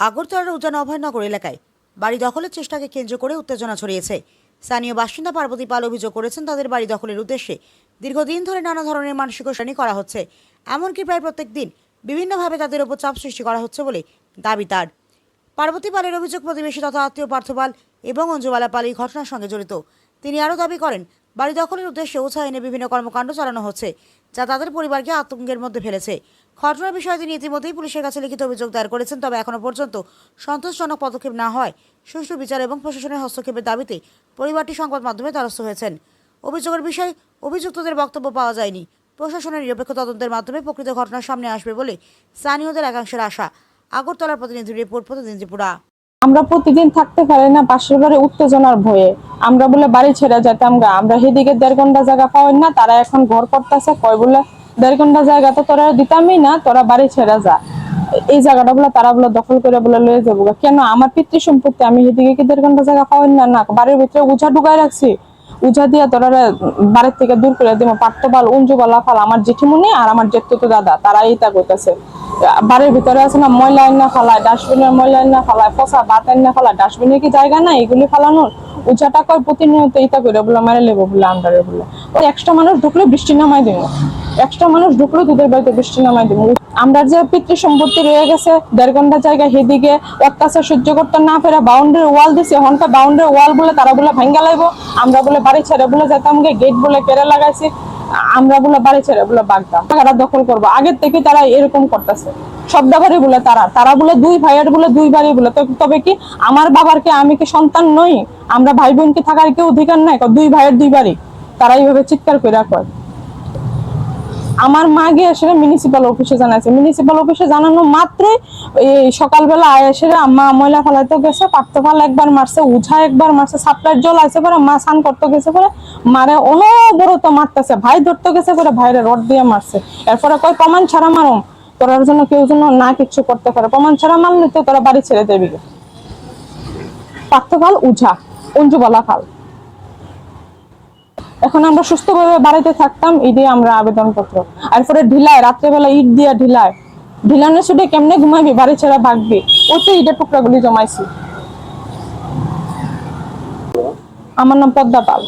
আগরতলার উজান অভয়নগর এলাকায় বাড়ি দখলের চেষ্টাকে কেন্দ্র করে উত্তেজনা ছড়িয়েছে। স্থানীয় বাসিন্দা পার্বতী পাল অভিযোগ করেছেন, তাদের বাড়ি দখলের উদ্দেশ্যে দীর্ঘদিন ধরে নানা ধরনের মানসিক হয়রানি করা হচ্ছে। এমনকি প্রায় প্রত্যেক দিন বিভিন্নভাবে তাদের ওপর চাপ সৃষ্টি করা হচ্ছে বলে দাবি তার। পার্বতী পালের অভিযোগ, প্রতিবেশী তথা আত্মীয় পার্থ পাল এবং অঞ্জুবালা পাল এই ঘটনার সঙ্গে জড়িত। তিনি আরও দাবি করেন, বাড়ি দখলের উদ্দেশ্যে ওঝা এনে বিভিন্ন কর্মকাণ্ড চালানো হচ্ছে, যা তাদের পরিবারকে আতঙ্কের মধ্যে ফেলেছে। ঘটনার বিষয়ে তিনি ইতিমধ্যেই পুলিশের কাছে লিখিত অভিযোগ দায়ের করেছেন। তবে এখনও পর্যন্ত সন্তোষজনক পদক্ষেপ না হয় সুষ্ঠু বিচার এবং প্রশাসনের হস্তক্ষেপের দাবিতে পরিবারটি সংবাদ মাধ্যমে দ্বারস্থ হয়েছেন। অভিযোগের বিষয়ে অভিযুক্তদের বক্তব্য পাওয়া যায়নি। প্রশাসনের নিরপেক্ষ তদন্তের মাধ্যমে প্রকৃত ঘটনার সামনে আসবে বলে স্থানীয়দের একাংশের আশা। আগরতলার প্রতিনিধি রিপোর্ট, প্রতিদিন ত্রিপুরা। আমরা প্রতিদিন থাকতে পারি না পাশের বাড়ি উত্তেজনার ভয়ে। আমরা বলে বাড়ি ছেড়ে যেতাম গা। আমরা সেদিকে 1.5 ঘন্টা জায়গা পাওয়াই না, তারা এখন ঘর করতেছে, কয় বলে 1.5 ঘন্টা জায়গা তো তোরা দিতামই না, তোরা বাড়ি ছেড়ে যা। এই জায়গাটা বলে তারা বলে দখল করে বলে লয়ে যাবো। কেন আমার পিতৃ সম্পত্তি, আমি সেদিকে কি 1.5 ঘন্টা জায়গা পাওয়াই না? না, বাড়ির ভিতরে উঝা ঢুকাই রাখছি। উঝা দিয়া তোরা বাড়ির থেকে দূর করে দিব। পার্থ পাল, অঞ্জুবালা পাল, আমার জেঠিমুনি আর আমার জেঠতুতো দাদা, তারা এইটা করতেছে। বাড়ির ভিতরে আছে না, ময়লা আইনা ফালায়, ডাস্টবিনের ময়লা আইনা ফালায়, পচা ভাত আইনা ফালায়। ডাস্টবিনে কি জায়গা নাই এগুলি ফালানোর? উচাটা কয় প্রতিনিয়ত এইটা করে বলে মারে লেবো বলে আন্ডারে বলে। এক্সট্রা মানুষ ঢুকলে বৃষ্টি নামাই দিব, এক্সট্রা মানুষ ঢুকলে তোদের বাড়িতে বৃষ্টি নামাই দিব। আমরা যে পিতৃ সম্পত্তি রয়ে গেছে 1.5 ঘন্টা জায়গা, সেদিকে অত্যাচার সহ্য করতে না পেরে বাউন্ডারি ওয়াল দিছে। হনকা বাউন্ডারি ওয়াল বলে তারা বলে ভাঙ্গা লাইব। আমরা বলে বাড়ি ছেড়ে বলে যেতাম গে, গেট বলে কেড়ে লাগাইছি। আমরা বলে বাড়ি ছেড়ে বলে বাগদাম, তারা দখল করবো। আগের থেকে তারা এরকম করতেছে। শব্দাবাড়ি বলে তারা বলে 2 ভাইয়ের বলে 2 বাড়ি বলে। তবে কি আমার বাবার কে আমি কি সন্তান নই? আমরা ভাই বোন কি থাকার কি অধিকার নাই? 2 ভাইয়ের 2 বাড়ি। তারা এইভাবে চিৎকার করে কয়। আমার মা গিয়ে আসলে মিউনিসিপাল অফিসে জানাইছে। মিউনিসিপাল অফিসে জানানো মাত্রই এই সকালবেলা এসে মা ময়লা ফেলাইতে গেছে, পার্থ পাল একবার মারছে, উঝা একবার মারছে, সাপ্লাইয়ের জল আইছে পরে মা স্নান করতে গেছে পরে মারে অনবরত মারতেছে। ভাই ধরতে গেছে পরে ভাইরে রড দিয়ে মারছে। এরপরে কয় প্রমাণ ছাড়া মারো, তোরার জন্য কেউ যেন না কিছু করতে পারে, প্রমাণ ছাড়া মারলে তো তোরা বাড়ি ছেড়ে দেবি। পার্থ পাল, উঝা, অঞ্জুবালা পাল। এখন আমরা সুস্থভাবে বাড়িতে থাকতাম, এই দিয়ে আমরা আবেদনপত্র। এরপরে ঢিলায় রাত্রেবেলা ইট দিয়া ঢিলানোর ছুটে কেমনে ঘুমাবি, বাড়ি ছেড়ে ভাগবি, ওতে ইটের টুকরাগুলি জমাইছি। আমার নাম পদ্মা পাল।